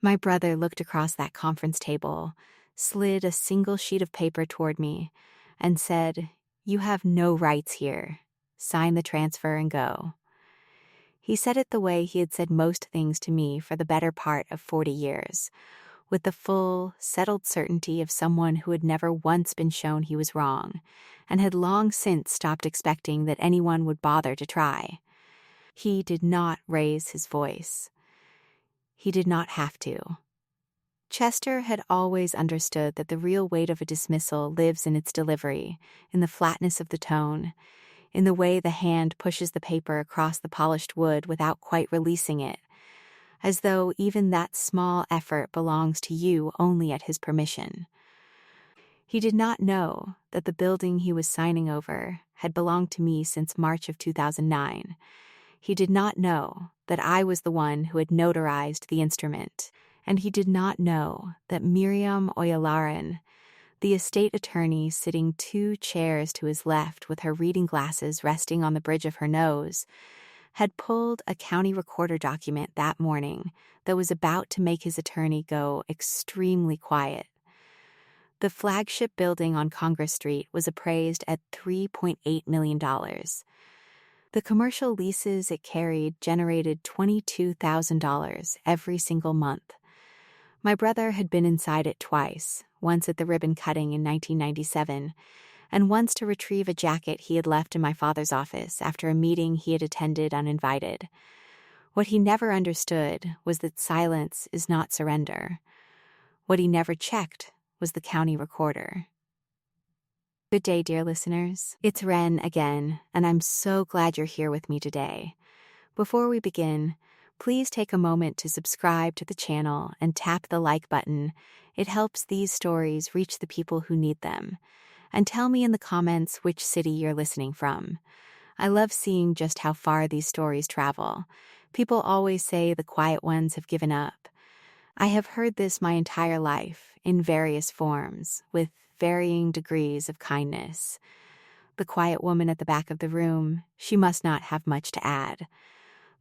My brother looked across that conference table, slid a single sheet of paper toward me, and said, "You have no rights here. Sign the transfer and go." He said it the way he had said most things to me for the better part of 40 years, with the full, settled certainty of someone who had never once been shown he was wrong, and had long since stopped expecting that anyone would bother to try. He did not raise his voice. He did not have to. Chester had always understood that the real weight of a dismissal lives in its delivery, in the flatness of the tone, in the way the hand pushes the paper across the polished wood without quite releasing it, as though even that small effort belongs to you only at his permission. He did not know that the building he was signing over had belonged to me since March of 2009. He did not know that I was the one who had notarized the instrument, and he did not know that Miriam Oyalaran, the estate attorney sitting 2 chairs to his left with her reading glasses resting on the bridge of her nose, had pulled a county recorder document that morning that was about to make his attorney go extremely quiet. The flagship building on Congress Street was appraised at $3.8 million. The commercial leases it carried generated $22,000 every single month. My brother had been inside it twice, once at the ribbon cutting in 1997, and once to retrieve a jacket he had left in my father's office after a meeting he had attended uninvited. What he never understood was that silence is not surrender. What he never checked was the county recorder. Good day, dear listeners. It's Ren again, and I'm so glad you're here with me today. Before we begin, please take a moment to subscribe to the channel and tap the like button. It helps these stories reach the people who need them. And tell me in the comments which city you're listening from. I love seeing just how far these stories travel. People always say the quiet ones have given up. I have heard this my entire life, in various forms, with varying degrees of kindness. The quiet woman at the back of the room, she must not have much to add.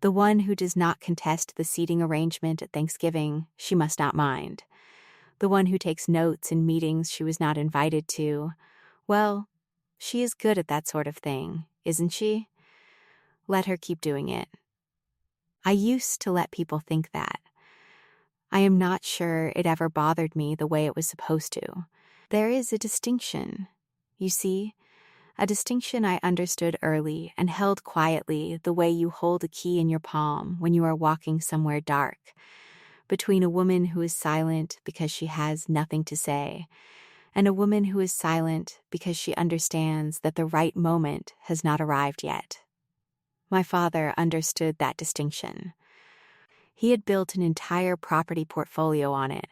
The one who does not contest the seating arrangement at Thanksgiving, she must not mind. The one who takes notes in meetings she was not invited to, well, she is good at that sort of thing, isn't she? Let her keep doing it. I used to let people think that. I am not sure it ever bothered me the way it was supposed to. There is a distinction, you see, a distinction I understood early and held quietly the way you hold a key in your palm when you are walking somewhere dark, between a woman who is silent because she has nothing to say, and a woman who is silent because she understands that the right moment has not arrived yet. My father understood that distinction. He had built an entire property portfolio on it,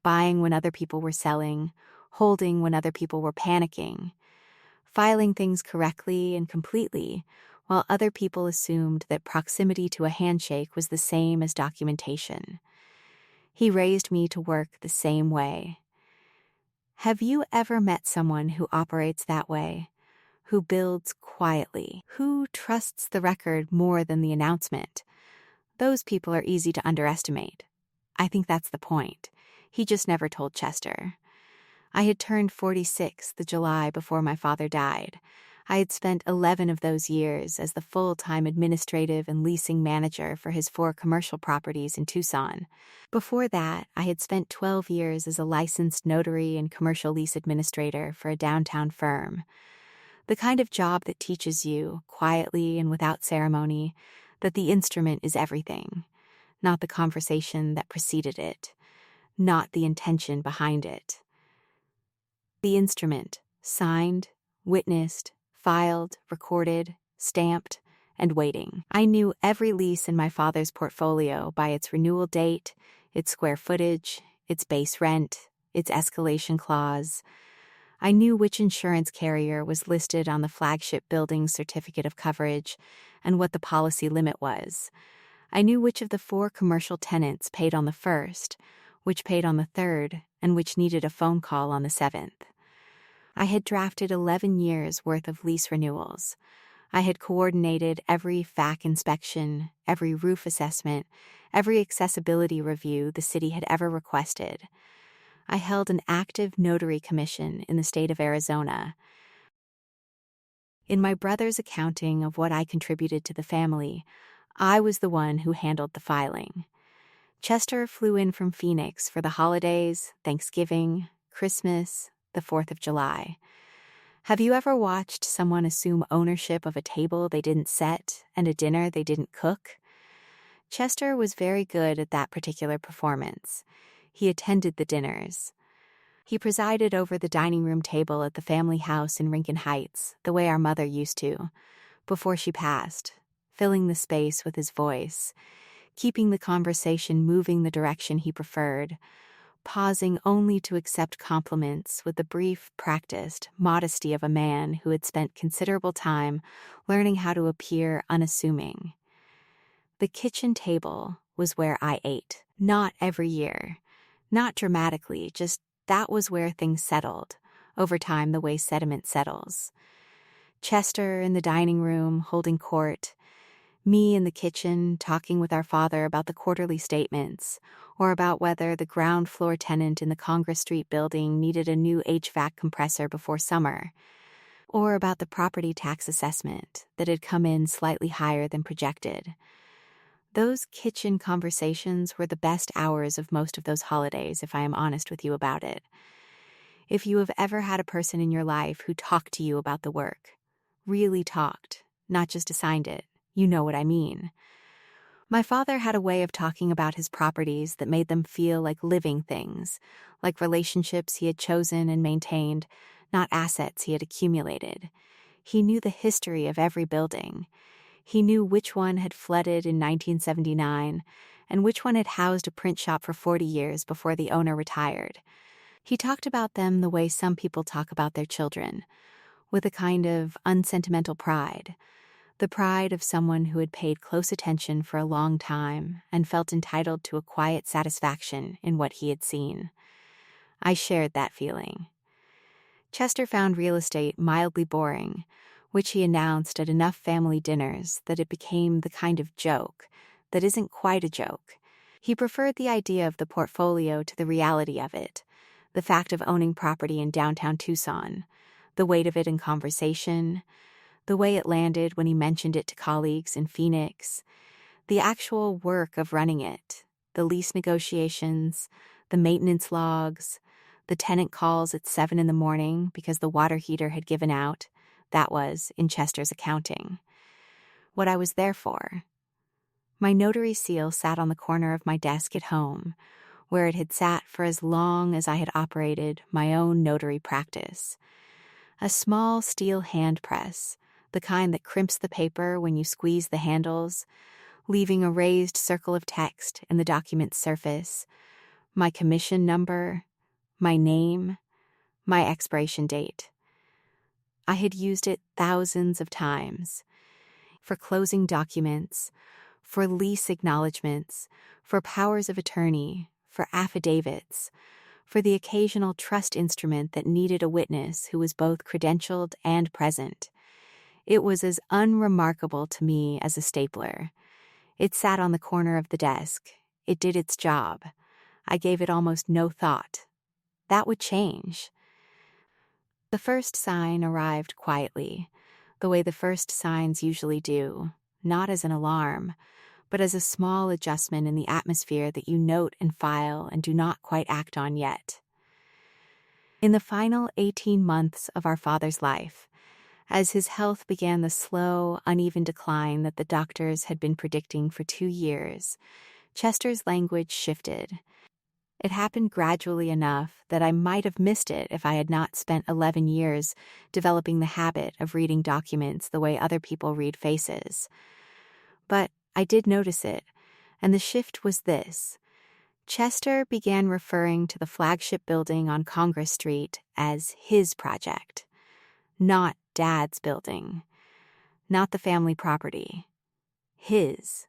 buying when other people were selling, holding when other people were panicking, filing things correctly and completely, while other people assumed that proximity to a handshake was the same as documentation. He raised me to work the same way. Have you ever met someone who operates that way, who builds quietly, who trusts the record more than the announcement? Those people are easy to underestimate. I think that's the point. He just never told Chester. I had turned 46 the July before my father died. I had spent 11 of those years as the full-time administrative and leasing manager for his 4 commercial properties in Tucson. Before that, I had spent 12 years as a licensed notary and commercial lease administrator for a downtown firm. The kind of job that teaches you, quietly and without ceremony, that the instrument is everything, not the conversation that preceded it, not the intention behind it. The instrument, signed, witnessed, filed, recorded, stamped, and waiting. I knew every lease in my father's portfolio by its renewal date, its square footage, its base rent, its escalation clause. I knew which insurance carrier was listed on the flagship building's certificate of coverage and what the policy limit was. I knew which of the 4 commercial tenants paid on the 1st, which paid on the 3rd, and which needed a phone call on the 7th. I had drafted 11 years' worth of lease renewals. I had coordinated every FAQ inspection, every roof assessment, every accessibility review the city had ever requested. I held an active notary commission in the state of Arizona. In my brother's accounting of what I contributed to the family, I was the one who handled the filing. Chester flew in from Phoenix for the holidays, Thanksgiving, Christmas, the 4th of July. Have you ever watched someone assume ownership of a table they didn't set and a dinner they didn't cook? Chester was very good at that particular performance. He attended the dinners. He presided over the dining room table at the family house in Rincon Heights, the way our mother used to, before she passed, filling the space with his voice, keeping the conversation moving the direction he preferred, pausing only to accept compliments with the brief, practiced modesty of a man who had spent considerable time learning how to appear unassuming. The kitchen table was where I ate, not every year, not dramatically, just that was where things settled, over time the way sediment settles. Chester in the dining room holding court, me in the kitchen talking with our father about the quarterly statements, or about whether the ground floor tenant in the Congress Street building needed a new HVAC compressor before summer, or about the property tax assessment that had come in slightly higher than projected. Those kitchen conversations were the best hours of most of those holidays, if I am honest with you about it. If you have ever had a person in your life who talked to you about the work, really talked, not just assigned it, you know what I mean. My father had a way of talking about his properties that made them feel like living things, like relationships he had chosen and maintained, not assets he had accumulated. He knew the history of every building. He knew which one had flooded in 1979 and which one had housed a print shop for 40 years before the owner retired. He talked about them the way some people talk about their children, with a kind of unsentimental pride, the pride of someone who had paid close attention for a long time and felt entitled to a quiet satisfaction in what he had seen. I shared that feeling. Chester found real estate mildly boring, which he announced at enough family dinners that it became the kind of joke that isn't quite a joke. He preferred the idea of the portfolio to the reality of it, the fact of owning property in downtown Tucson, the weight of it in conversation, the way it landed when he mentioned it to colleagues in Phoenix, the actual work of running it, the lease negotiations, the maintenance logs, the tenant calls at 7 a.m. because the water heater had given out. That was in Chester's accounting. What I was there for. My notary seal sat on the corner of my desk at home, where it had sat for as long as I had operated my own notary practice. A small steel hand press, the kind that crimps the paper when you squeeze the handles, leaving a raised circle of text in the document's surface, my commission number, my name, my expiration date. I had used it thousands of times. For closing documents, for lease acknowledgments, for powers of attorney, for affidavits, for the occasional trust instrument that needed a witness who was both credentialed and present. It was as unremarkable to me as a stapler. It sat on the corner of the desk. It did its job. I gave it almost no thought. That would change. The first sign arrived quietly, the way the first signs usually do, not as an alarm, but as a small adjustment in the atmosphere that you note and file and do not quite act on yet. In the final 18 months of our father's life, as his health began the slow, uneven decline that the doctors had been predicting for 2 years, Chester's language shifted. It happened gradually enough that I might have missed it if I had not spent 11 years developing the habit of reading documents the way other people read faces. But I did notice it, and the shift was this. Chester began referring to the flagship building on Congress Street as his project, not Dad's building, not the family property, his.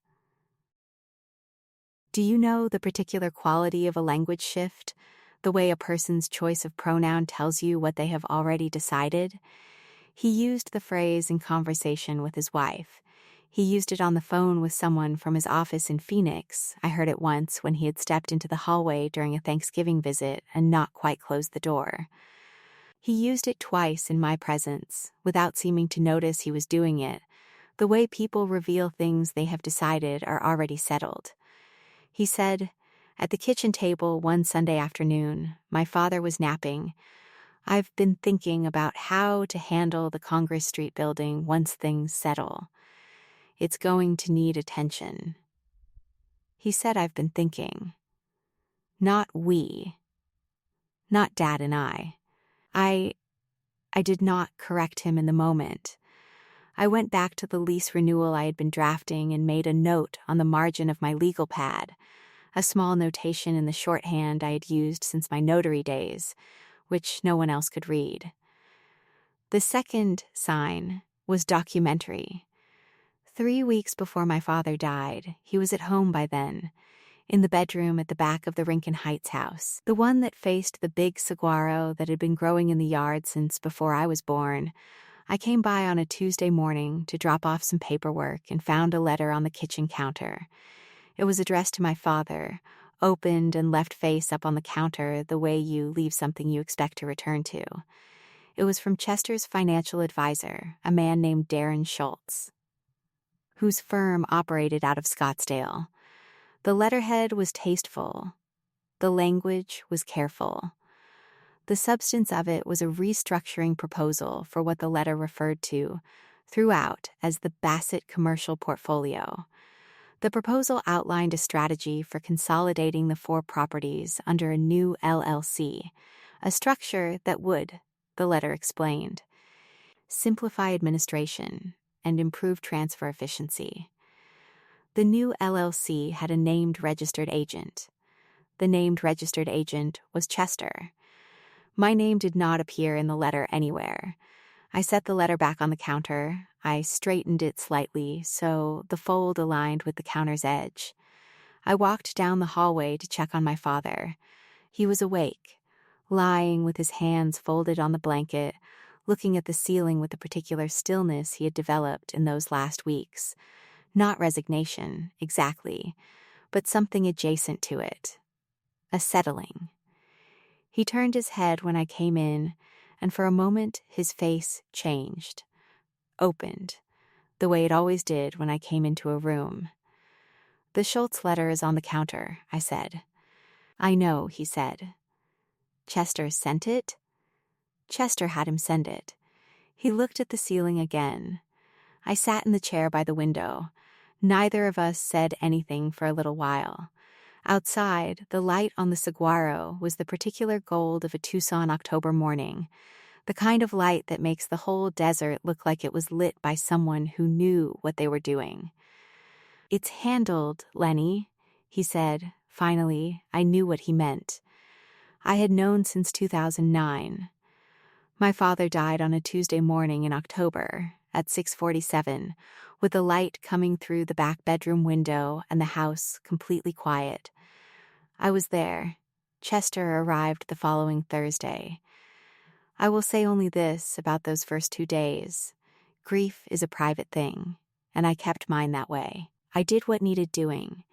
Do you know the particular quality of a language shift, the way a person's choice of pronoun tells you what they have already decided? He used the phrase in conversation with his wife. He used it on the phone with someone from his office in Phoenix. I heard it once when he had stepped into the hallway during a Thanksgiving visit and not quite closed the door. He used it twice in my presence, without seeming to notice he was doing it, the way people reveal things they have decided are already settled. He said, "At the kitchen table one Sunday afternoon, my father was napping. I've been thinking about how to handle the Congress Street building once things settle. It's going to need attention." He said, "I've been thinking." Not we. Not Dad and I. I did not correct him in the moment. I went back to the lease renewal I had been drafting and made a note on the margin of my legal pad, a small notation in the shorthand I had used since my notary days, which no one else could read. The second sign was documentary. 3 weeks before my father died, he was at home by then, in the bedroom at the back of the Rincon Heights house, the one that faced the big saguaro that had been growing in the yard since before I was born. I came by on a Tuesday morning to drop off some paperwork and found a letter on the kitchen counter. It was addressed to my father, opened and left face up on the counter the way you leave something you expect to return to. It was from Chester's financial advisor, a man named Darren Schultz, whose firm operated out of Scottsdale. The letterhead was tasteful. The language was careful. The substance of it was a restructuring proposal for what the letter referred to throughout as the Bassett Commercial Portfolio. The proposal outlined a strategy for consolidating the 4 properties under a new LLC, a structure that would, the letter explained, simplify administration and improve transfer efficiency. The new LLC had a named registered agent. The named registered agent was Chester. My name did not appear in the letter anywhere. I set the letter back on the counter. I straightened it slightly so the fold aligned with the counter's edge. I walked down the hallway to check on my father. He was awake, lying with his hands folded on the blanket, looking at the ceiling with the particular stillness he had developed in those last weeks. Not resignation, exactly, but something adjacent to it. A settling. He turned his head when I came in, and for a moment his face changed. Opened, the way it always did when I came into a room. "The Schultz letter is on the counter," I said. "I know," he said. "Chester sent it?" Chester had him send it. He looked at the ceiling again. I sat in the chair by the window. Neither of us said anything for a little while. Outside, the light on the saguaro was the particular gold of a Tucson October morning, the kind of light that makes the whole desert look like it was lit by someone who knew what they were doing. "It's handled, Lenny," he said. Finally, I knew what he meant. I had known since 2009. My father died on a Tuesday morning in October at 6:47, with the light coming through the back bedroom window and the house completely quiet. I was there. Chester arrived the following Thursday. I will say only this about those first 2 days. Grief is a private thing, and I kept mine that way. I did what needed doing.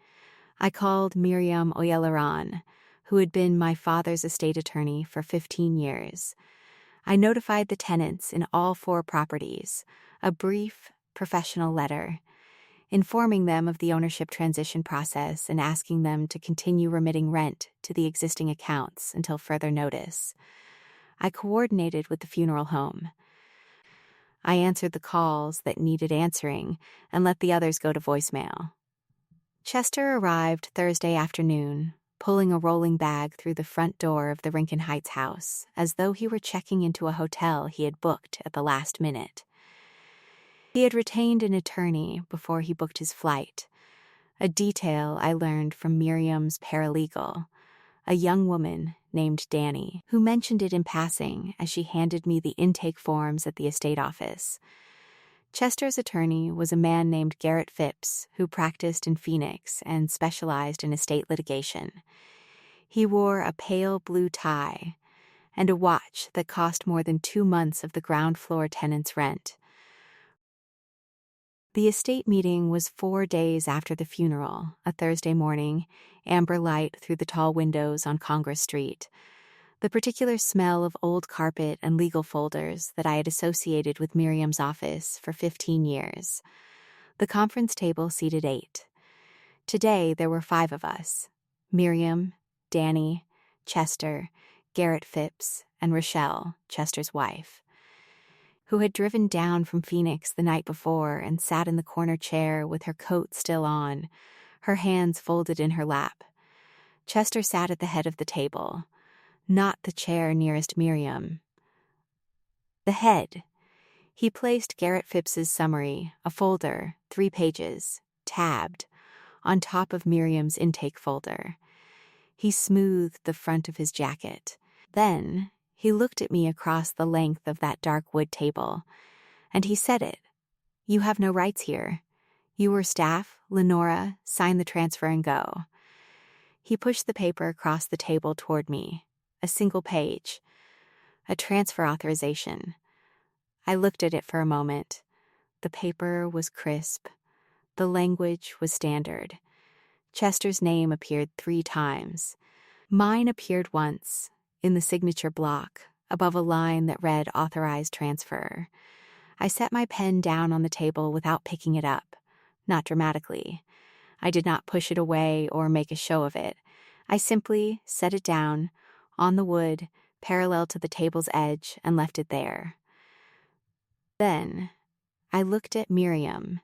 I called Miriam Oyelaran, who had been my father's estate attorney for 15 years. I notified the tenants in all 4 properties, a brief, professional letter, informing them of the ownership transition process and asking them to continue remitting rent to the existing accounts until further notice. I coordinated with the funeral home. I answered the calls that needed answering and let the others go to voicemail. Chester arrived Thursday afternoon, pulling a rolling bag through the front door of the Rincon Heights house, as though he were checking into a hotel he had booked at the last minute. He had retained an attorney before he booked his flight, a detail I learned from Miriam's paralegal, a young woman named Danny, who mentioned it in passing as she handed me the intake forms at the estate office. Chester's attorney was a man named Garrett Phipps, who practiced in Phoenix and specialized in estate litigation. He wore a pale blue tie, and a watch that cost more than 2 months of the ground floor tenant's rent. The estate meeting was 4 days after the funeral, a Thursday morning, amber light through the tall windows on Congress Street. The particular smell of old carpet and legal folders that I had associated with Miriam's office for 15 years. The conference table seated 8. Today there were 5 of us: Miriam, Danny, Chester, Garrett Phipps, and Rochelle, Chester's wife, who had driven down from Phoenix the night before and sat in the corner chair with her coat still on, her hands folded in her lap. Chester sat at the head of the table, not the chair nearest Miriam. The head. He placed Garrett Phipps's summary, a folder, 3 pages, tabbed, on top of Miriam's intake folder. He smoothed the front of his jacket. Then he looked at me across the length of that dark wood table, and he said it. "You have no rights here. You were staff, Lenora, sign the transfer and go." He pushed the paper across the table toward me, a single page, a transfer authorization. I looked at it for a moment. The paper was crisp. The language was standard. Chester's name appeared 3 times. Mine appeared once, in the signature block, above a line that read Authorized Transfer. I set my pen down on the table without picking it up, not dramatically. I did not push it away or make a show of it. I simply set it down, on the wood, parallel to the table's edge, and left it there. Then, I looked at Miriam.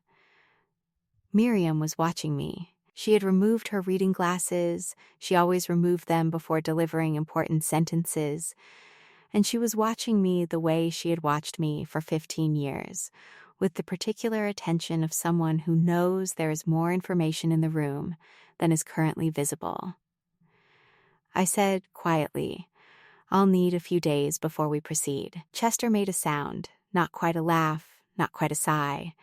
Miriam was watching me. She had removed her reading glasses. She always removed them before delivering important sentences. And she was watching me the way she had watched me for 15 years, with the particular attention of someone who knows there is more information in the room than is currently visible. I said quietly, "I'll need a few days before we proceed." Chester made a sound, not quite a laugh, not quite a sigh.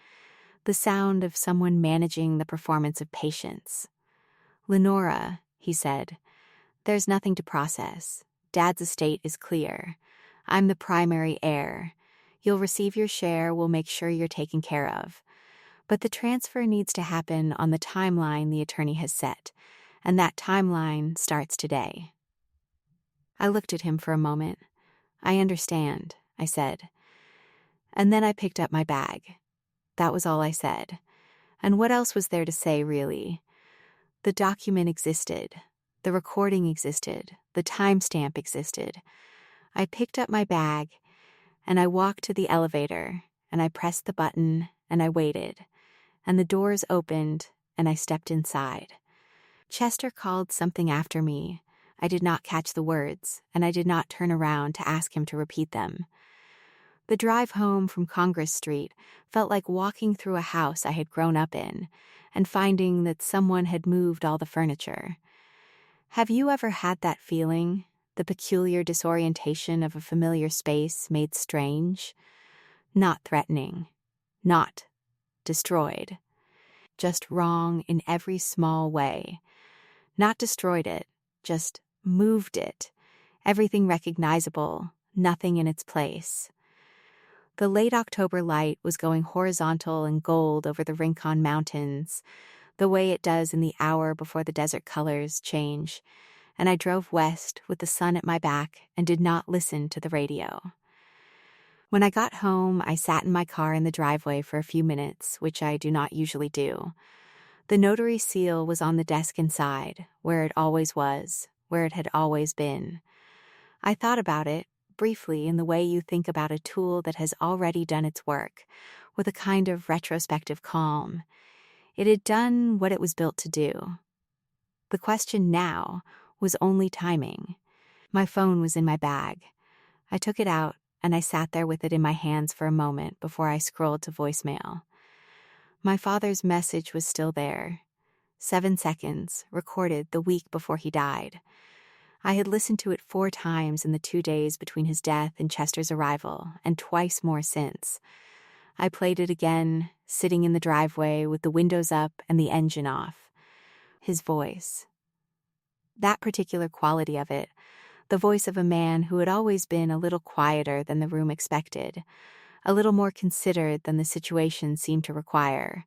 The sound of someone managing the performance of patience. "Lenora," he said, "there's nothing to process. Dad's estate is clear. I'm the primary heir. You'll receive your share, we'll make sure you're taken care of. But the transfer needs to happen on the timeline the attorney has set, and that timeline starts today." I looked at him for a moment. "I understand," I said. And then I picked up my bag. That was all I said. And what else was there to say, really? The document existed. The recording existed. The timestamp existed. I picked up my bag, and I walked to the elevator, and I pressed the button, and I waited. And the doors opened, and I stepped inside. Chester called something after me. I did not catch the words, and I did not turn around to ask him to repeat them. The drive home from Congress Street felt like walking through a house I had grown up in and finding that someone had moved all the furniture. Have you ever had that feeling, the peculiar disorientation of a familiar space made strange? Not threatening, not destroyed, just wrong in every small way. Not destroyed it, just moved it, everything recognizable, nothing in its place. The late October light was going horizontal and gold over the Rincon Mountains, the way it does in the hour before the desert colors change, and I drove west with the sun at my back and did not listen to the radio. When I got home, I sat in my car in the driveway for a few minutes, which I do not usually do. The notary seal was on the desk inside, where it always was, where it had always been. I thought about it, briefly, in the way you think about a tool that has already done its work, with a kind of retrospective calm. It had done what it was built to do. The question now was only timing. My phone was in my bag. I took it out, and I sat there with it in my hands for a moment before I scrolled to voicemail. My father's message was still there. 7 seconds, recorded the week before he died. I had listened to it 4 times in the 2 days between his death and Chester's arrival, and twice more since. I played it again, sitting in the driveway with the windows up and the engine off. His voice. That particular quality of it, the voice of a man who had always been a little quieter than the room expected, a little more considered than the situation seemed to require.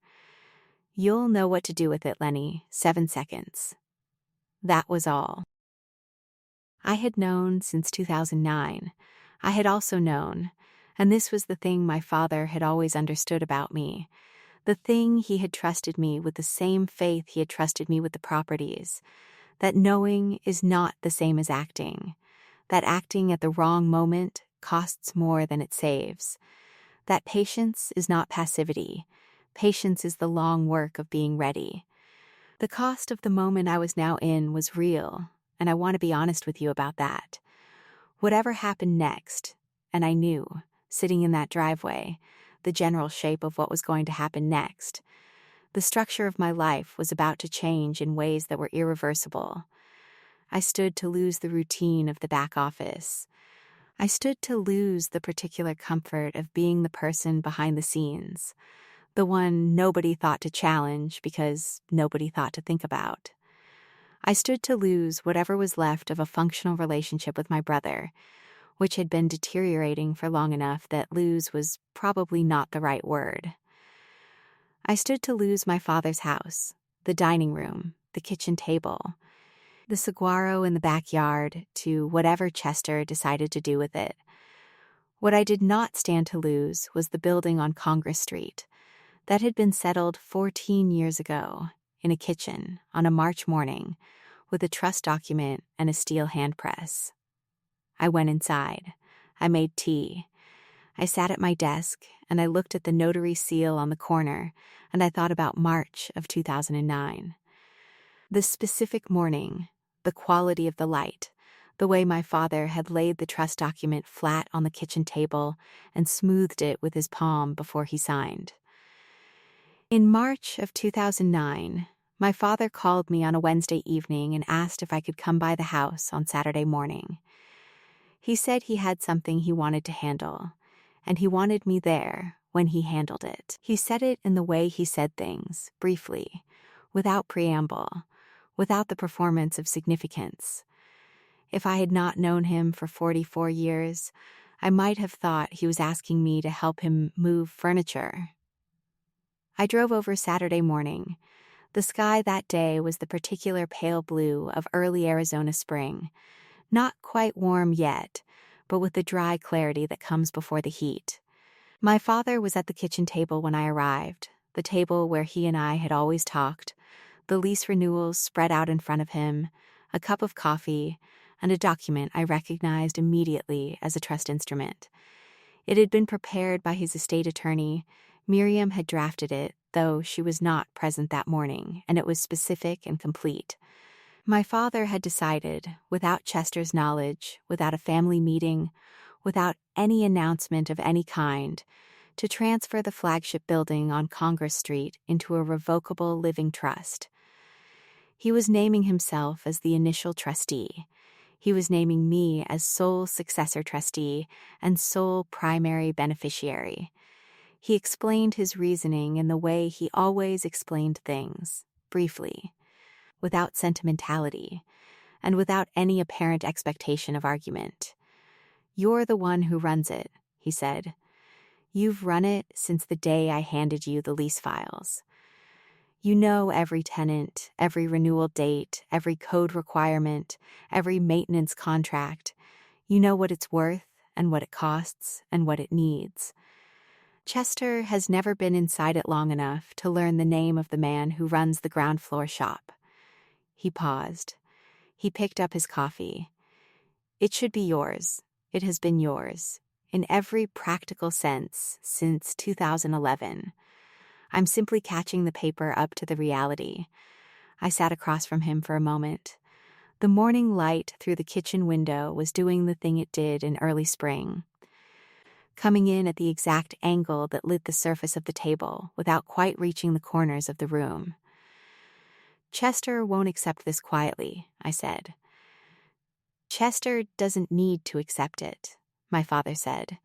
"You'll know what to do with it, Lenny. 7 seconds." That was all. I had known since 2009. I had also known, and this was the thing my father had always understood about me, the thing he had trusted me with the same faith he had trusted me with the properties, that knowing is not the same as acting, that acting at the wrong moment costs more than it saves, that patience is not passivity, patience is the long work of being ready. The cost of the moment I was now in was real, and I want to be honest with you about that. Whatever happened next, and I knew, sitting in that driveway, the general shape of what was going to happen next. The structure of my life was about to change in ways that were irreversible. I stood to lose the routine of the back office. I stood to lose the particular comfort of being the person behind the scenes, the one nobody thought to challenge because nobody thought to think about. I stood to lose whatever was left of a functional relationship with my brother, which had been deteriorating for long enough that lose was probably not the right word. I stood to lose my father's house, the dining room, the kitchen table, the saguaro in the backyard, to whatever Chester decided to do with it. What I did not stand to lose was the building on Congress Street that had been settled 14 years ago in a kitchen on a March morning with a trust document and a steel hand press. I went inside. I made tea. I sat at my desk and I looked at the notary seal on the corner and I thought about March of 2009. The specific morning, the quality of the light, the way my father had laid the trust document flat on the kitchen table and smoothed it with his palm before he signed. In March of 2009, my father called me on a Wednesday evening and asked if I could come by the house on Saturday morning. He said he had something he wanted to handle, and he wanted me there when he handled it. He said it in the way he said things, briefly, without preamble, without the performance of significance. If I had not known him for 44 years, I might have thought he was asking me to help him move furniture. I drove over Saturday morning. The sky that day was the particular pale blue of early Arizona spring, not quite warm yet, but with the dry clarity that comes before the heat. My father was at the kitchen table when I arrived, the table where he and I had always talked, the lease renewals spread out in front of him, a cup of coffee, and a document I recognized immediately as a trust instrument. It had been prepared by his estate attorney. Miriam had drafted it, though she was not present that morning, and it was specific and complete. My father had decided, without Chester's knowledge, without a family meeting, without any announcement of any kind, to transfer the flagship building on Congress Street into a revocable living trust. He was naming himself as the initial trustee. He was naming me as sole successor trustee and sole primary beneficiary. He explained his reasoning in the way he always explained things, briefly, without sentimentality, and without any apparent expectation of argument. "You're the one who runs it," he said. "You've run it since the day I handed you the lease files. You know every tenant, every renewal date, every code requirement, every maintenance contract. You know what it's worth and what it costs and what it needs. Chester has never been inside it long enough to learn the name of the man who runs the ground floor shop." He paused. He picked up his coffee. "It should be yours. It has been yours, in every practical sense, since 2011. I'm simply catching the paper up to the reality." I sat across from him for a moment. The morning light through the kitchen window was doing the thing it did in early spring, coming in at the exact angle that lit the surface of the table without quite reaching the corners of the room. "Chester won't accept this quietly," I said. "Chester doesn't need to accept it," my father said.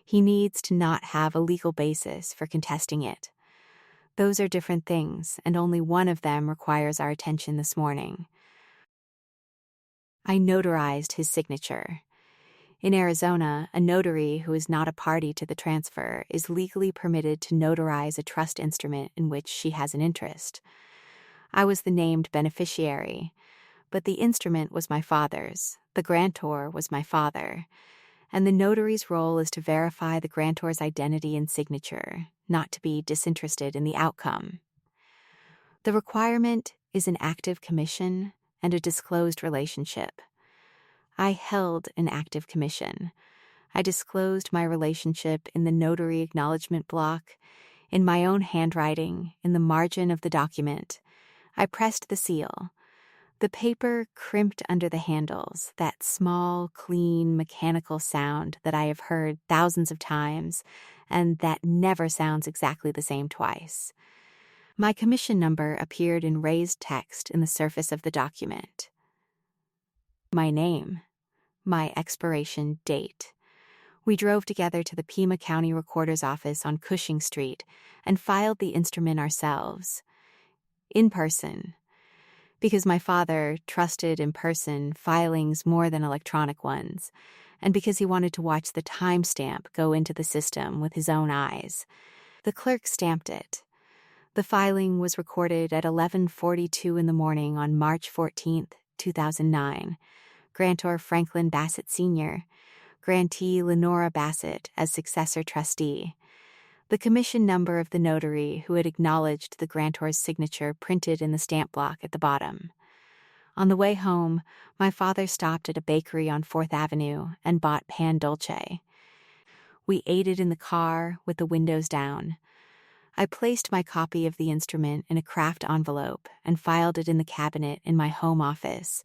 "He needs to not have a legal basis for contesting it. Those are different things, and only one of them requires our attention this morning." I notarized his signature. In Arizona, a notary who is not a party to the transfer is legally permitted to notarize a trust instrument in which she has an interest. I was the named beneficiary, but the instrument was my father's, the grantor was my father, and the notary's role is to verify the grantor's identity and signature, not to be disinterested in the outcome. The requirement is an active commission and a disclosed relationship. I held an active commission. I disclosed my relationship in the notary acknowledgement block, in my own handwriting, in the margin of the document. I pressed the seal. The paper crimped under the handles, that small, clean, mechanical sound that I have heard thousands of times and that never sounds exactly the same twice. My commission number appeared in raised text in the surface of the document. My name, my expiration date. We drove together to the Pima County Recorder's office on Cushing Street and filed the instrument ourselves. In person. Because my father trusted in-person filings more than electronic ones, and because he wanted to watch the timestamp go into the system with his own eyes. The clerk stamped it. The filing was recorded at 11:42 in the morning on March 14, 2009. Grantor Franklin Bassett Sr., grantee Lenora Bassett as successor trustee. The commission number of the notary who had acknowledged the grantor's signature printed in the stamp block at the bottom. On the way home, my father stopped at a bakery on 4th Avenue and bought pan dolce. We ate it in the car with the windows down. I placed my copy of the instrument in a craft envelope and filed it in the cabinet in my home office,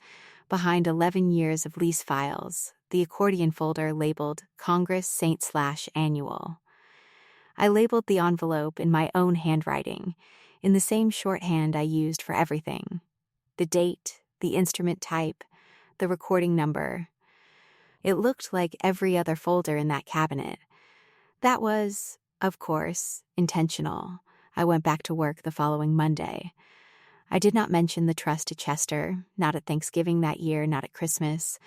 behind 11 years of lease files, the accordion folder labeled Congress Saint/Annual. I labeled the envelope in my own handwriting, in the same shorthand I used for everything. The date, the instrument type, the recording number. It looked like every other folder in that cabinet. That was, of course, intentional. I went back to work the following Monday. I did not mention the trust to Chester, not at Thanksgiving that year, not at Christmas,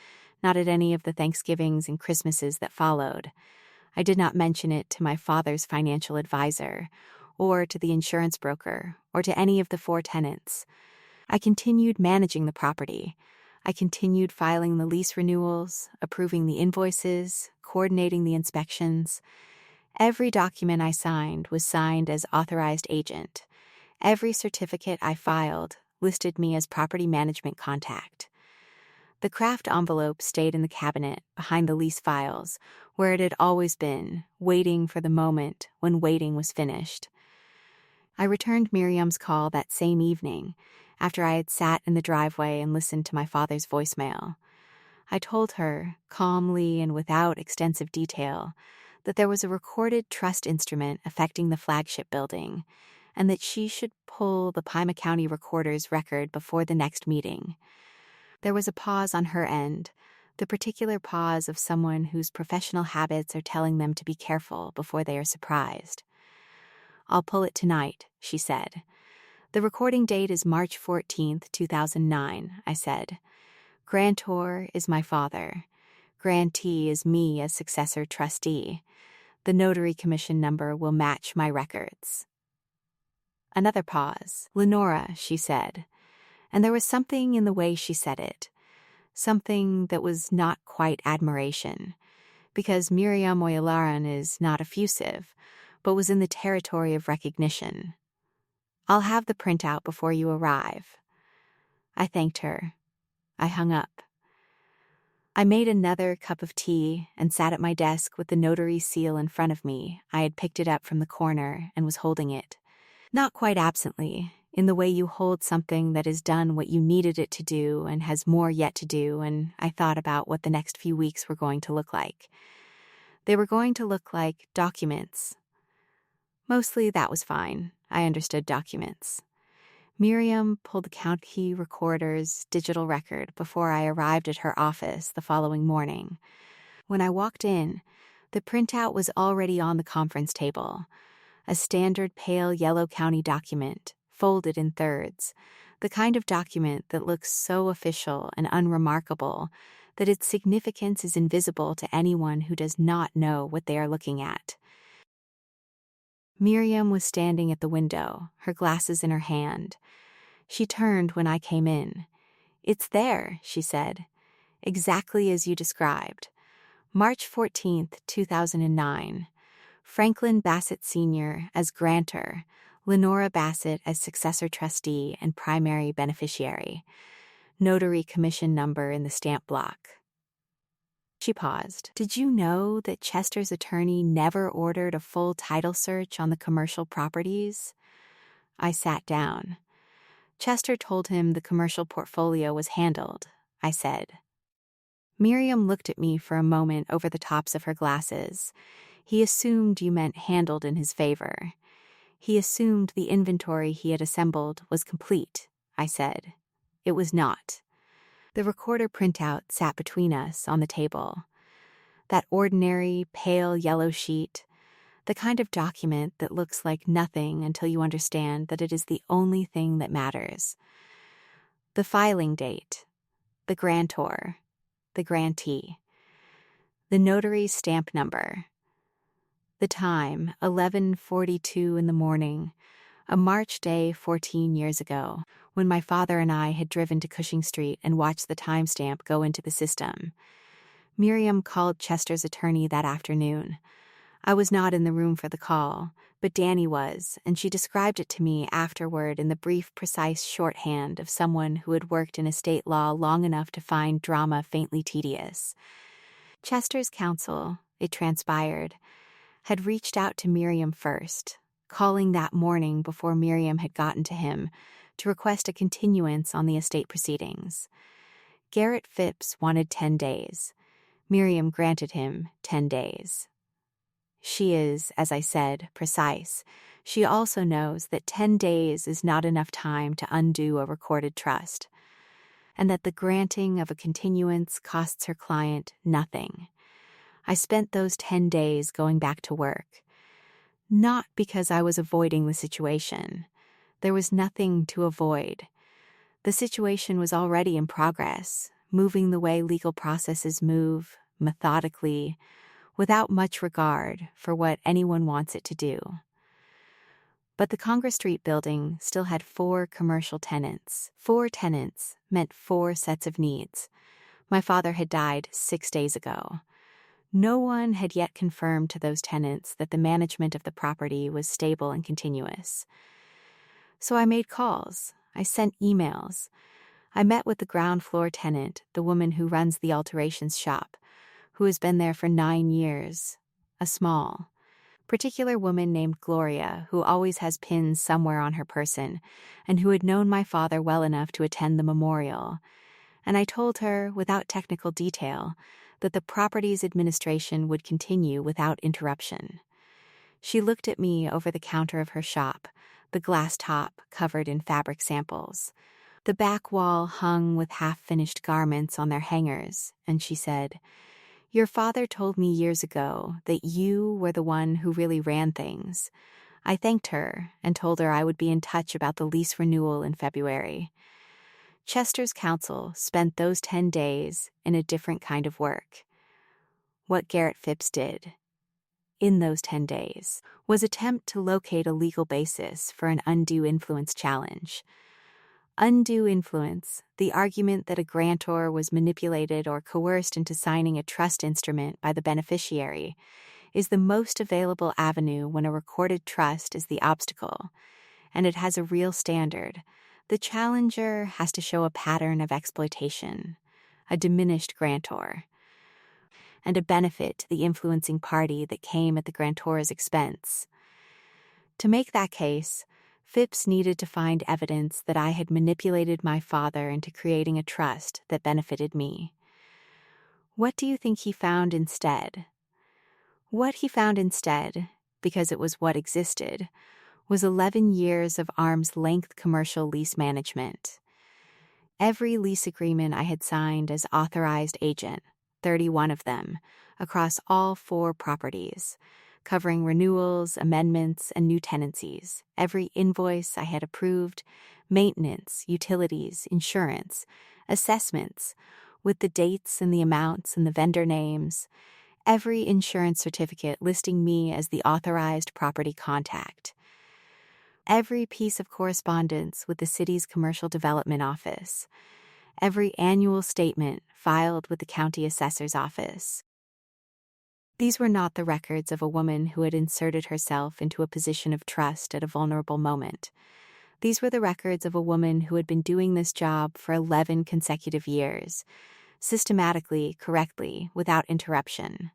not at any of the Thanksgivings and Christmases that followed. I did not mention it to my father's financial advisor, or to the insurance broker, or to any of the 4 tenants. I continued managing the property. I continued filing the lease renewals, approving the invoices, coordinating the inspections. Every document I signed was signed as authorized agent. Every certificate I filed listed me as property management contact. The craft envelope stayed in the cabinet behind the lease files, where it had always been, waiting for the moment when waiting was finished. I returned Miriam's call that same evening, after I had sat in the driveway and listened to my father's voicemail. I told her, calmly and without extensive detail, that there was a recorded trust instrument affecting the flagship building, and that she should pull the Pima County Recorder's record before the next meeting. There was a pause on her end, the particular pause of someone whose professional habits are telling them to be careful before they are surprised. "I'll pull it tonight," she said. "The recording date is March 14th, 2009, I said. "Grantor is my father. Grantee is me as successor trustee. The notary commission number will match my records." Another pause. "Lenora," she said, and there was something in the way she said it, something that was not quite admiration, because Miriam Oyalaran is not effusive, but was in the territory of recognition. "I'll have the printout before you arrive." I thanked her. I hung up. I made another cup of tea and sat at my desk with the notary seal in front of me. I had picked it up from the corner and was holding it. Not quite absently, in the way you hold something that has done what you needed it to do and has more yet to do, and I thought about what the next few weeks were going to look like. They were going to look like documents. Mostly that was fine. I understood documents. Miriam pulled the county recorder's digital record before I arrived at her office the following morning. When I walked in, the printout was already on the conference table. A standard pale yellow county document, folded in thirds, The kind of document that looks so official and unremarkable that its significance is invisible to anyone who does not know what they are looking at. Miriam was standing at the window, her glasses in her hand. She turned when I came in. "It's there," she said. "Exactly as you described. March 14th, 2009. Franklin Bassett Sr. as grantor, Lenora Bassett as successor trustee and primary beneficiary. Notary commission number in the stamp block." She paused. "Did you know that Chester's attorney never ordered a full title search on the commercial properties?" I sat down. "Chester told him the commercial portfolio was handled," I said. Miriam looked at me for a moment over the tops of her glasses. "He assumed you meant handled in his favor. He assumed the inventory he had assembled was complete," I said. "It was not." The recorder printout sat between us on the table. That ordinary, pale yellow sheet, the kind of document that looks like nothing until you understand that it is the only thing that matters. The filing date, the grantor, the grantee, the notary's stamp number. The time, 11:42 in the morning, a March day 14 years ago, when my father and I had driven to Cushing Street and watched the timestamp go into the system. Miriam called Chester's attorney that afternoon. I was not in the room for the call, but Danny was, and she described it to me afterward in the brief, precise shorthand of someone who had worked in estate law long enough to find drama faintly tedious. Chester's counsel, it transpired, had reached out to Miriam first, calling that morning before Miriam had gotten to him, to request a continuance on the estate proceedings. Garrett Phipps wanted 10 days. Miriam granted him 10 days. She is, as I said, precise. She also knows that 10 days is not enough time to undo a recorded trust, and that the granting of a continuance costs her client nothing. I spent those 10 days going back to work. Not because I was avoiding the situation. There was nothing to avoid. The situation was already in progress, moving the way legal processes move, methodically, without much regard for what anyone wants it to do. But the Congress Street building still had 4 commercial tenants. 4 tenants meant 4 sets of needs. My father had died 6 days ago. No one had yet confirmed to those tenants that the management of the property was stable and continuous. So I made calls. I sent emails. I met with the ground floor tenant, the woman who runs the alterations shop, who has been there for 9 years, a small, particular woman named Gloria, who always has pins somewhere on her person, and who had known my father well enough to attend the memorial. And I told her, without technical detail, that the property's administration would continue without interruption. She looked at me over the counter of her shop, the glass top covered in fabric samples, the back wall hung with half-finished garments on their hangers, and she said, "Your father told me years ago that you were the one who really ran things." I thanked her and told her I would be in touch about the lease renewal in February. Chester's counsel spent those 10 days in a different kind of work. What Garrett Phipps did, in those 10 days, was attempt to locate a legal basis for an undue influence challenge. Undue influence, the argument that a grantor was manipulated or coerced into signing a trust instrument by the beneficiary, is the most available avenue when a recorded trust is the obstacle, and it has a real standard. The challenger has to show a pattern of exploitation, a diminished grantor, and a benefit to the influencing party that came at the grantor's expense. To make that case, Phipps needed to find evidence that I had manipulated my father into creating a trust that benefited me. What do you think he found instead? What he found instead, because it was what existed, was 11 years of arm's-length commercial lease management. Every lease agreement I had signed as authorized agent, 31 of them, across all 4 properties, covering renewals, amendments, and new tenancies. Every invoice I had approved, maintenance, utilities, insurance, assessments, with the dates and the amounts and the vendor names, every insurance certificate listing me as the authorized property contact, every piece of correspondence with the city's commercial development office, every annual statement filed with the county assessor's office. These were not the records of a woman who had inserted herself into a position of trust at a vulnerable moment. These were the records of a woman who had been doing this job for 11 consecutive years, systematically, correctly, without interruption.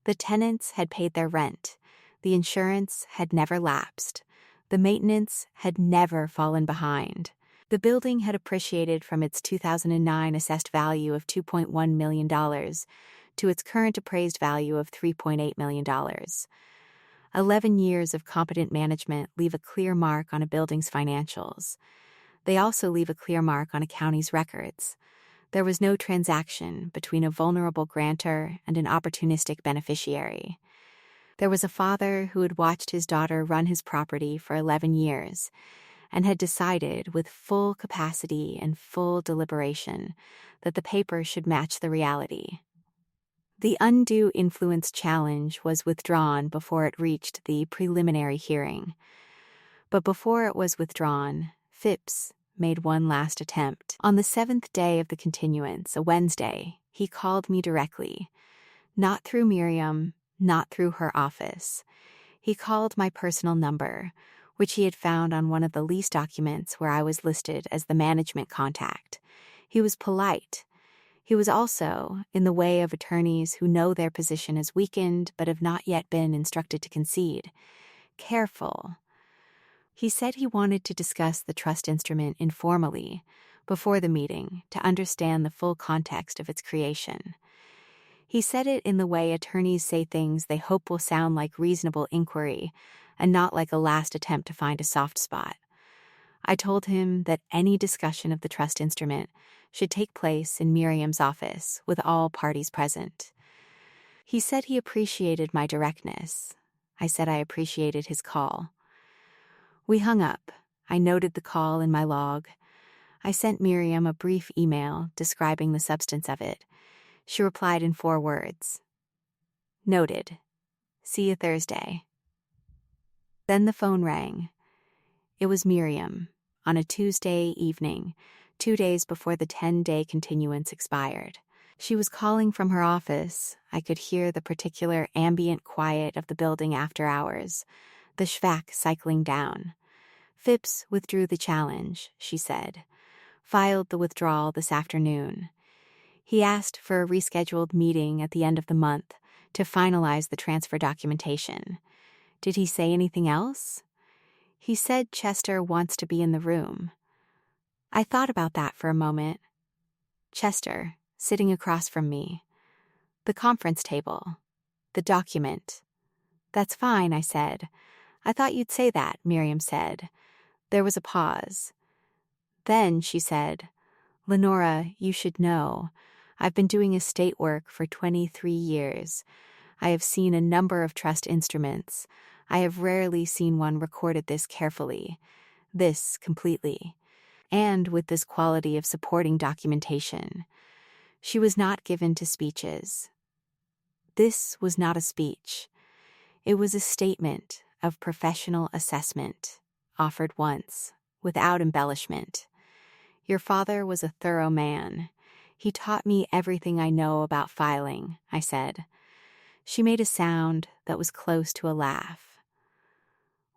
The tenants had paid their rent. The insurance had never lapsed. The maintenance had never fallen behind. The building had appreciated from its 2009 assessed value of $2.1 million to its current appraised value of $3.8 million. 11 years of competent management leave a clear mark on a building's financials. They also leave a clear mark on a county's records. There was no transaction between a vulnerable grantor and an opportunistic beneficiary. There was a father who had watched his daughter run his property for 11 years and had decided with full capacity and full deliberation that the paper should match the reality. The undue influence challenge was withdrawn before it reached the preliminary hearing. But before it was withdrawn, Phipps made one last attempt. On the 7th day of the continuance, a Wednesday, he called me directly. Not through Miriam, not through her office. He called my personal number, which he had found on one of the lease documents where I was listed as the management contact. He was polite. He was also, in the way of attorneys who know their position is weakened but have not yet been instructed to concede, careful. He said he wanted to discuss the trust instrument informally, before the meeting, to understand the full context of its creation. He said it in the way attorneys say things they hope will sound like reasonable inquiry and not like a last attempt to find a soft spot. I told him that any discussion of the trust instrument should take place in Miriam's office with all parties present. He said he appreciated my directness. I said I appreciated his call. We hung up. I noted the call in my log. I sent Miriam a brief email describing the substance of it. She replied in 4 words. Noted. See you Thursday. Then the phone rang. It was Miriam, on a Tuesday evening, 2 days before the 10-day continuance expired. She was calling from her office. I could hear the particular ambient quiet of the building after hours, the schvack cycling down. Phipps withdrew the challenge, she said. Filed the withdrawal this afternoon. He asked for a rescheduled meeting at the end of the month to finalize the transfer documentation. Did he say anything else? He said Chester wants to be in the room. I thought about that for a moment. Chester, sitting across from me. The conference table. The document. That's fine, I said. I thought you'd say that, Miriam said. There was a pause. Then she said, Lenora, you should know. I've been doing estate work for 23 years. I have seen a number of trust instruments. I have rarely seen one recorded this carefully, this completely, and with this quality of supporting documentation. She was not given to speeches. This was not a speech. It was a statement of professional assessment, offered once, without embellishment. Your father was a thorough man. He taught me everything I know about filing, I said. She made a sound that was close to a laugh.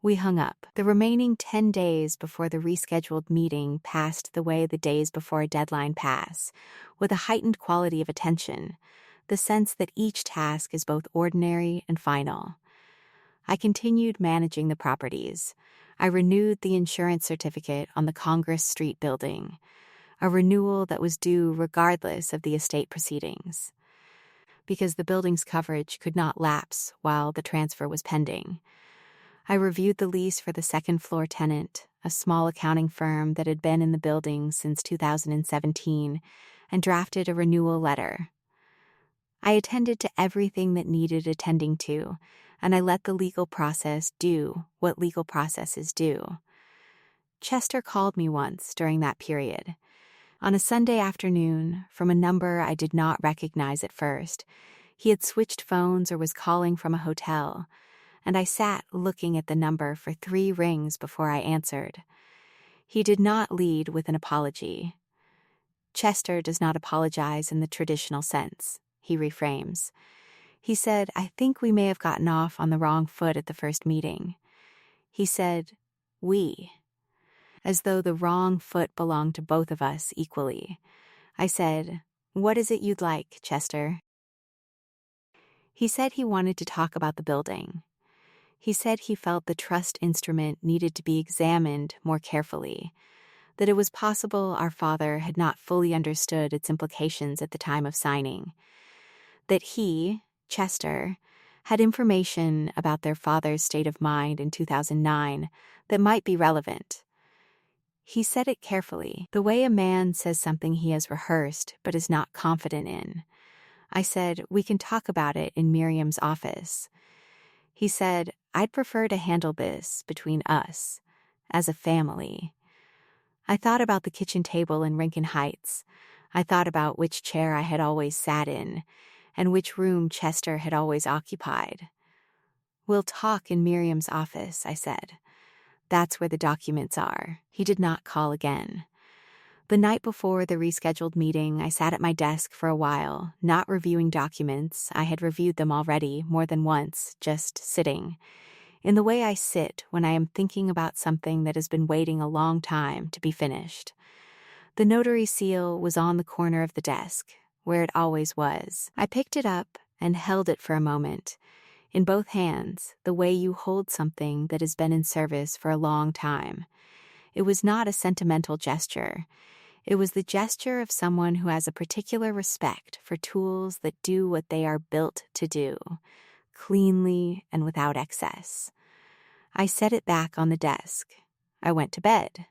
We hung up. The remaining 10 days before the rescheduled meeting passed the way the days before a deadline pass, with a heightened quality of attention, the sense that each task is both ordinary and final. I continued managing the properties. I renewed the insurance certificate on the Congress Street building, a renewal that was due regardless of the estate proceedings, because the building's coverage could not lapse while the transfer was pending. I reviewed the lease for the second-floor tenant, a small accounting firm that had been in the building since 2017, and drafted a renewal letter. I attended to everything that needed attending to, and I let the legal process do what legal processes do. Chester called me once during that period. On a Sunday afternoon, from a number I did not recognize at first. He had switched phones or was calling from a hotel, and I sat looking at the number for 3 rings before I answered. He did not lead with an apology. Chester does not apologize in the traditional sense, he reframes. He said, I think we may have gotten off on the wrong foot at the first meeting. He said, we, as though the wrong foot belonged to both of us equally. I said, what is it you'd like, Chester? He said he wanted to talk about the building. He said he felt the trust instrument needed to be examined more carefully, that it was possible our father had not fully understood its implications at the time of signing, that he, Chester, had information about their father's state of mind in 2009 that might be relevant. He said it carefully, the way a man says something he has rehearsed but is not confident in. I said, we can talk about it in Miriam's office. He said, I'd prefer to handle this between us, as a family. I thought about the kitchen table in Rincon Heights. I thought about which chair I had always sat in, and which room Chester had always occupied. We'll talk in Miriam's office, I said. That's where the documents are. He did not call again. The night before the rescheduled meeting, I sat at my desk for a while, not reviewing documents. I had reviewed them already, more than once, just sitting. In the way I sit when I am thinking about something that has been waiting a long time to be finished. The notary seal was on the corner of the desk, where it always was. I picked it up and held it for a moment, in both hands, the way you hold something that has been in service for a long time. It was not a sentimental gesture. It was the gesture of someone who has a particular respect for tools that do what they are built to do, cleanly and without excess. I set it back on the desk. I went to bed.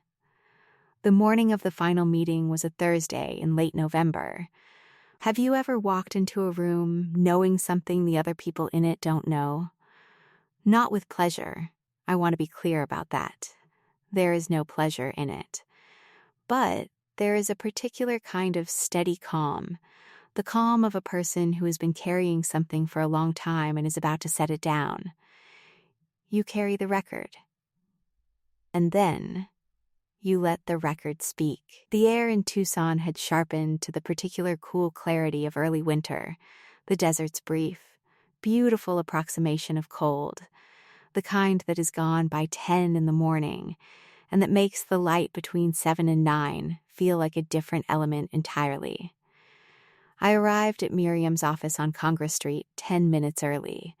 The morning of the final meeting was a Thursday in late November. Have you ever walked into a room knowing something the other people in it don't know? Not with pleasure. I want to be clear about that. There is no pleasure in it. But there is a particular kind of steady calm, the calm of a person who has been carrying something for a long time and is about to set it down. You carry the record. And then you let the record speak. The air in Tucson had sharpened to the particular cool clarity of early winter, the desert's brief, beautiful approximation of cold, the kind that is gone by 10 in the morning, and that makes the light between 7 and 9 feel like a different element entirely. I arrived at Miriam's office on Congress Street 10 minutes early.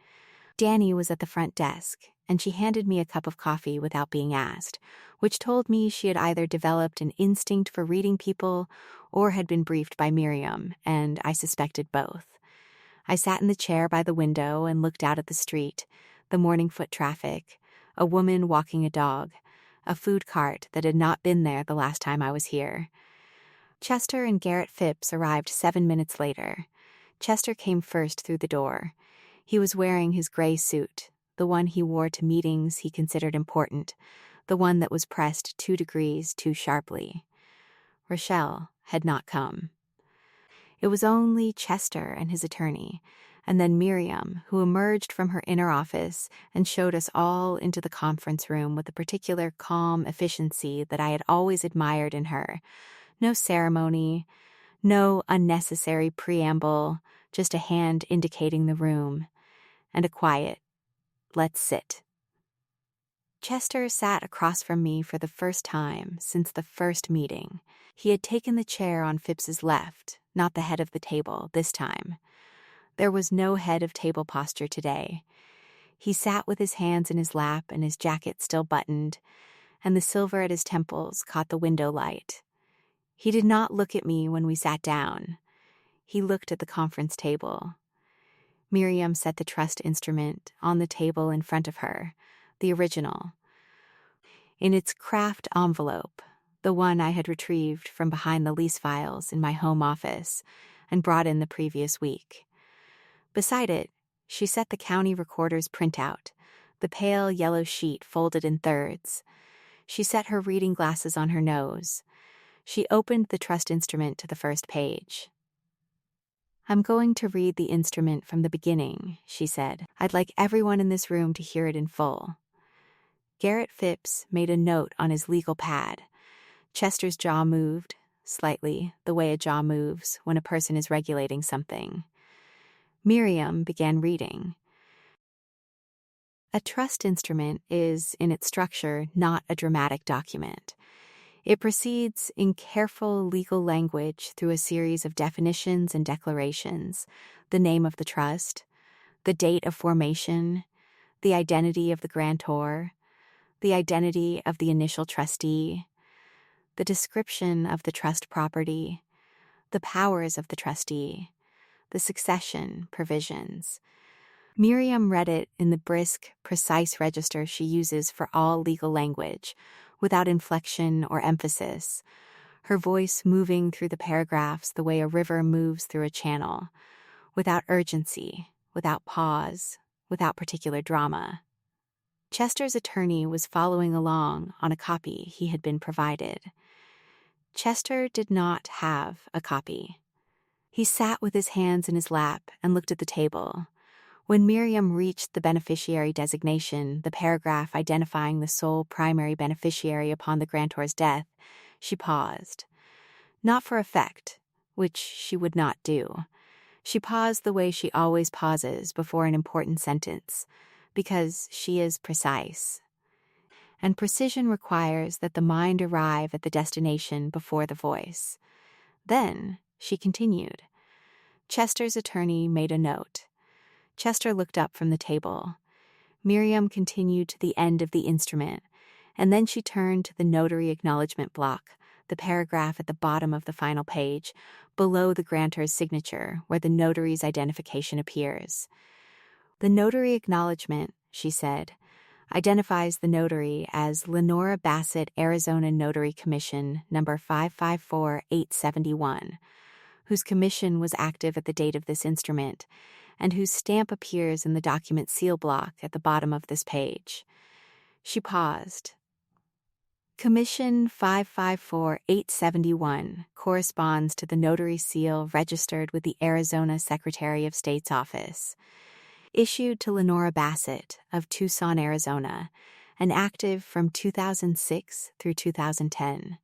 Danny was at the front desk, and she handed me a cup of coffee without being asked, which told me she had either developed an instinct for reading people or had been briefed by Miriam, and I suspected both. I sat in the chair by the window and looked out at the street, the morning foot traffic, a woman walking a dog, a food cart that had not been there the last time I was here. Chester and Garrett Phipps arrived 7 minutes later. Chester came first through the door. He was wearing his gray suit, the one he wore to meetings he considered important, the one that was pressed 2 degrees too sharply. Rochelle had not come. It was only Chester and his attorney, and then Miriam, who emerged from her inner office and showed us all into the conference room with a particular calm efficiency that I had always admired in her. No ceremony, no unnecessary preamble, just a hand indicating the room, and a quiet, let's sit. Chester sat across from me for the first time since the first meeting. He had taken the chair on Phipps's left, not the head of the table this time. There was no head of table posture today. He sat with his hands in his lap and his jacket still buttoned, and the silver at his temples caught the window light. He did not look at me when we sat down. He looked at the conference table. Miriam set the trust instrument on the table in front of her, the original. In its craft envelope, the one I had retrieved from behind the lease files in my home office and brought in the previous week. Beside it, she set the county recorder's printout, the pale yellow sheet folded in thirds. She set her reading glasses on her nose. She opened the trust instrument to the first page. "I'm going to read the instrument from the beginning," she said. "I'd like everyone in this room to hear it in full." Garrett Phipps made a note on his legal pad. Chester's jaw moved, slightly, the way a jaw moves when a person is regulating something. Miriam began reading. A trust instrument is, in its structure, not a dramatic document. It proceeds in careful legal language through a series of definitions and declarations: the name of the trust, the date of formation, the identity of the grantor, the identity of the initial trustee, the description of the trust property, the powers of the trustee, the succession provisions. Miriam read it in the brisk, precise register she uses for all legal language, without inflection or emphasis, her voice moving through the paragraphs the way a river moves through a channel, without urgency, without pause, without particular drama. Chester's attorney was following along on a copy he had been provided. Chester did not have a copy. He sat with his hands in his lap and looked at the table. When Miriam reached the beneficiary designation, the paragraph identifying the sole primary beneficiary upon the grantor's death, she paused. Not for effect, which she would not do. She paused the way she always pauses before an important sentence, because she is precise. And precision requires that the mind arrive at the destination before the voice. Then she continued. Chester's attorney made a note. Chester looked up from the table. Miriam continued to the end of the instrument, and then she turned to the notary acknowledgement block, the paragraph at the bottom of the final page, below the grantor's signature, where the notary's identification appears. The notary acknowledgement, she said, identifies the notary as Lenora Bassett, Arizona Notary Commission, number 554871, whose commission was active at the date of this instrument, and whose stamp appears in the document seal block at the bottom of this page. She paused. Commission 554871 corresponds to the notary seal registered with the Arizona Secretary of State's office, issued to Lenora Bassett of Tucson, Arizona, and active from 2006 through 2010.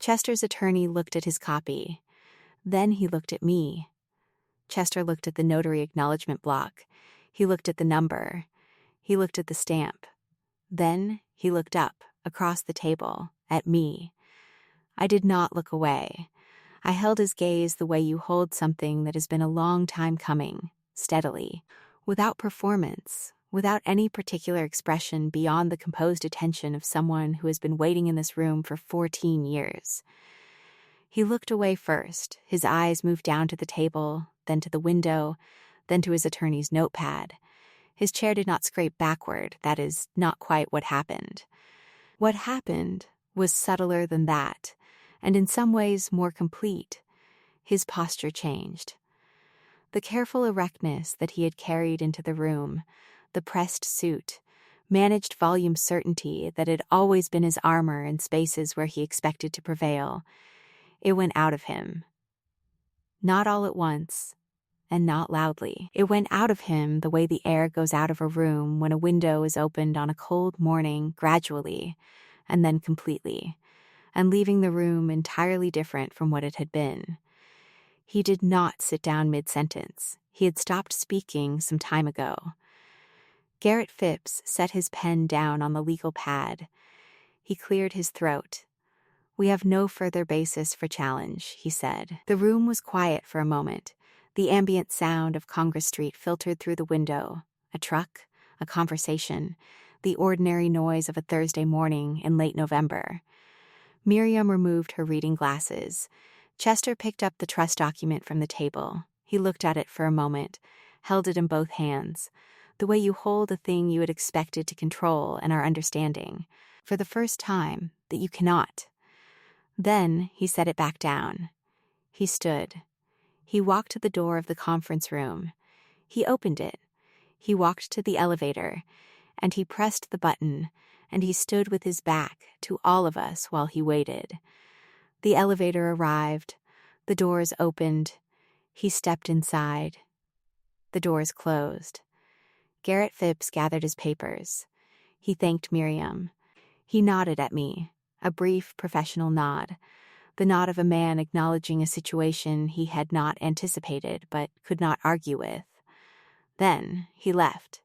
Chester's attorney looked at his copy. Then he looked at me. Chester looked at the notary acknowledgement block. He looked at the number. He looked at the stamp. Then he looked up, across the table, at me. I did not look away. I held his gaze the way you hold something that has been a long time coming, steadily, without performance, without any particular expression beyond the composed attention of someone who has been waiting in this room for 14 years. He looked away first. His eyes moved down to the table, then to the window, then to his attorney's notepad. His chair did not scrape backward. That is not quite what happened. What happened was subtler than that, and in some ways more complete. His posture changed. The careful erectness that he had carried into the room, the pressed suit, managed volume certainty that had always been his armor in spaces where he expected to prevail, it went out of him. Not all at once, and not loudly. It went out of him the way the air goes out of a room when a window is opened on a cold morning, gradually, and then completely, and leaving the room entirely different from what it had been. He did not sit down mid-sentence. He had stopped speaking some time ago. Garrett Phipps set his pen down on the legal pad. He cleared his throat. "We have no further basis for challenge," he said. The room was quiet for a moment. The ambient sound of Congress Street filtered through the window. A truck, a conversation, the ordinary noise of a Thursday morning in late November. Miriam removed her reading glasses. Chester picked up the trust document from the table. He looked at it for a moment, held it in both hands, the way you hold a thing you had expected to control and are understanding, for the first time, that you cannot. Then he set it back down. He stood. He walked to the door of the conference room. He opened it. He walked to the elevator, and he pressed the button, and he stood with his back to all of us while he waited. The elevator arrived. The doors opened. He stepped inside. The doors closed. Garrett Phipps gathered his papers. He thanked Miriam. He nodded at me, a brief professional nod, the nod of a man acknowledging a situation he had not anticipated but could not argue with. Then he left.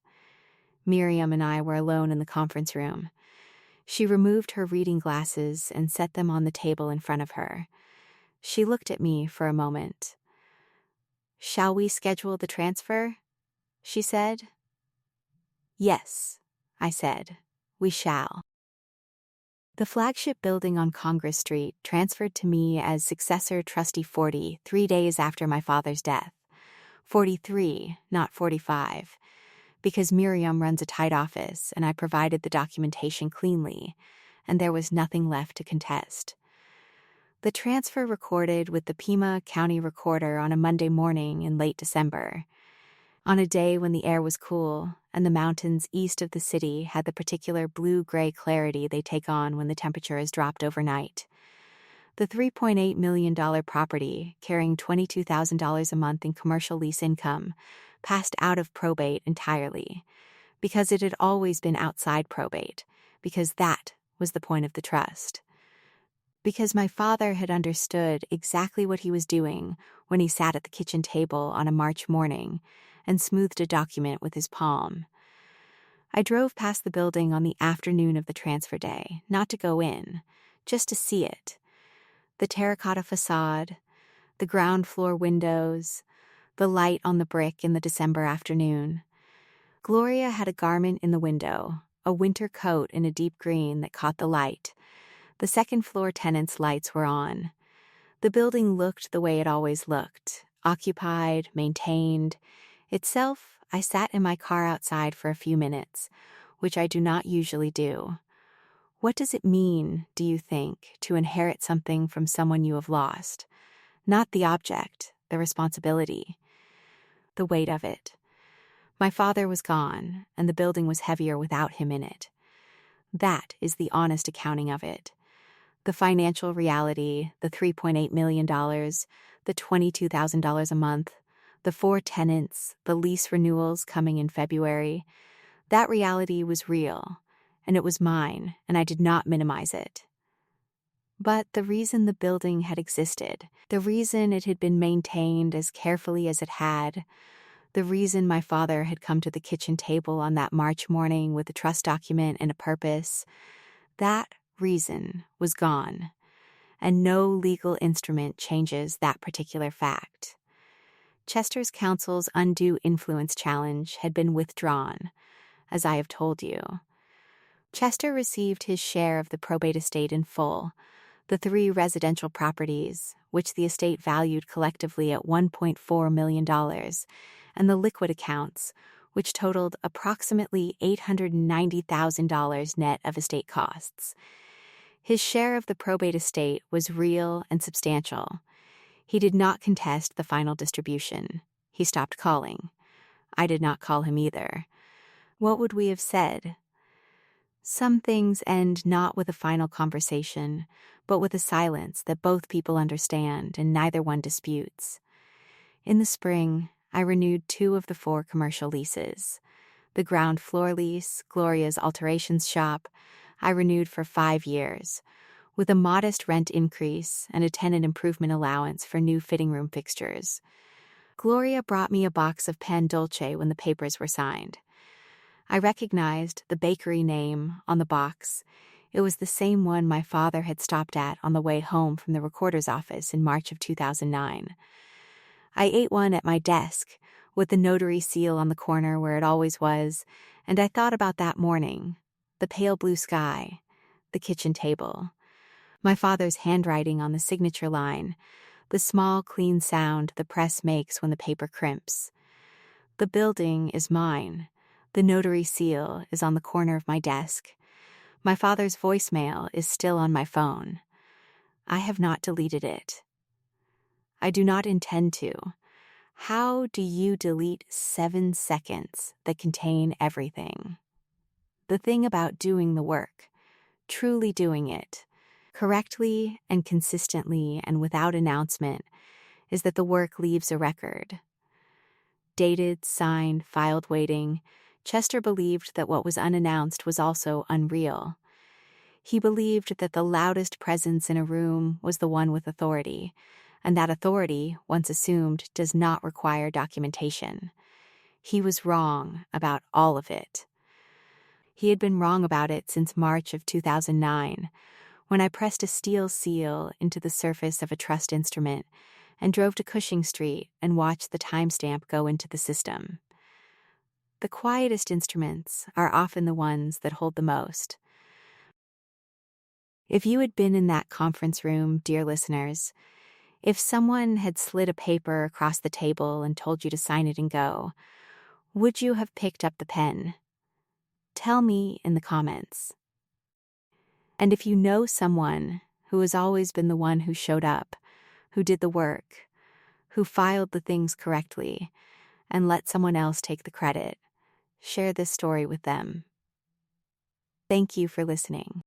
Miriam and I were alone in the conference room. She removed her reading glasses and set them on the table in front of her. She looked at me for a moment. "Shall we schedule the transfer?" she said. "Yes," I said. "We shall." The flagship building on Congress Street transferred to me as successor trustee 40 3 days after my father's death. 43, not 45, because Miriam runs a tight office and I provided the documentation cleanly, and there was nothing left to contest. The transfer recorded with the Pima County Recorder on a Monday morning in late December. On a day when the air was cool and the mountains east of the city had the particular blue-gray clarity they take on when the temperature has dropped overnight. The $3.8 million property, carrying $22,000 a month in commercial lease income, passed out of probate entirely, because it had always been outside probate, because that was the point of the trust. Because my father had understood exactly what he was doing when he sat at the kitchen table on a March morning and smoothed a document with his palm. I drove past the building on the afternoon of the transfer day, not to go in, just to see it. The terracotta facade, the ground floor windows, the light on the brick in the December afternoon. Gloria had a garment in the window, a winter coat in a deep green that caught the light. The second-floor tenants' lights were on. The building looked the way it always looked, occupied, maintained. Itself, I sat in my car outside for a few minutes, which I do not usually do. What does it mean, do you think, to inherit something from someone you have lost? Not the object, the responsibility. The weight of it. My father was gone, and the building was heavier without him in it. That is the honest accounting of it. The financial reality, the $3.8 million, the $22,000 a month, the 4 tenants, the lease renewals coming in February. That reality was real, and it was mine, and I did not minimize it. But the reason the building had existed, the reason it had been maintained as carefully as it had, the reason my father had come to the kitchen table on that March morning with a trust document and a purpose, that reason was gone, and no legal instrument changes that particular fact. Chester's counsel's undue influence challenge had been withdrawn, as I have told you. Chester received his share of the probate estate in full, the 3 residential properties, which the estate valued collectively at $1.4 million, and the liquid accounts, which totaled approximately $890,000 net of estate costs. His share of the probate estate was real and substantial. He did not contest the final distribution. He stopped calling. I did not call him either. What would we have said? Some things end not with a final conversation, but with a silence that both people understand and neither one disputes. In the spring, I renewed 2 of the 4 commercial leases. The ground floor lease, Gloria's alterations shop, I renewed for 5 years, with a modest rent increase and a tenant improvement allowance for new fitting room fixtures. Gloria brought me a box of pan dolce when the papers were signed. I recognized the bakery name on the box. It was the same one my father had stopped at on the way home from the recorder's office in March of 2009. I ate one at my desk, with the notary seal on the corner where it always was, and I thought about that morning, the pale blue sky, the kitchen table, my father's handwriting on the signature line, the small, clean sound the press makes when the paper crimps. The building is mine. The notary seal is on the corner of my desk. My father's voicemail is still on my phone. I have not deleted it. I do not intend to. How do you delete 7 seconds that contain everything? The thing about doing the work, truly doing it, correctly and consistently and without announcement, is that the work leaves a record. Dated, signed, filed, waiting, Chester believed that what was unannounced was also unreal. He believed that the loudest presence in a room was the one with authority, and that authority, once assumed, does not require documentation. He was wrong about all of it. He had been wrong about it since March of 2009, when I pressed a steel seal into the surface of a trussed instrument and drove to Cushing Street and watched the timestamp go into the system. The quietest instruments are often the ones that hold the most. If you had been in that conference room, dear listeners, if someone had slid a paper across the table and told you to sign it and go, would you have picked up the pen? Tell me in the comments. And if you know someone who has always been the one who showed up, who did the work, who filed the things correctly, and let someone else take the credit, share this story with them. Thank you for listening.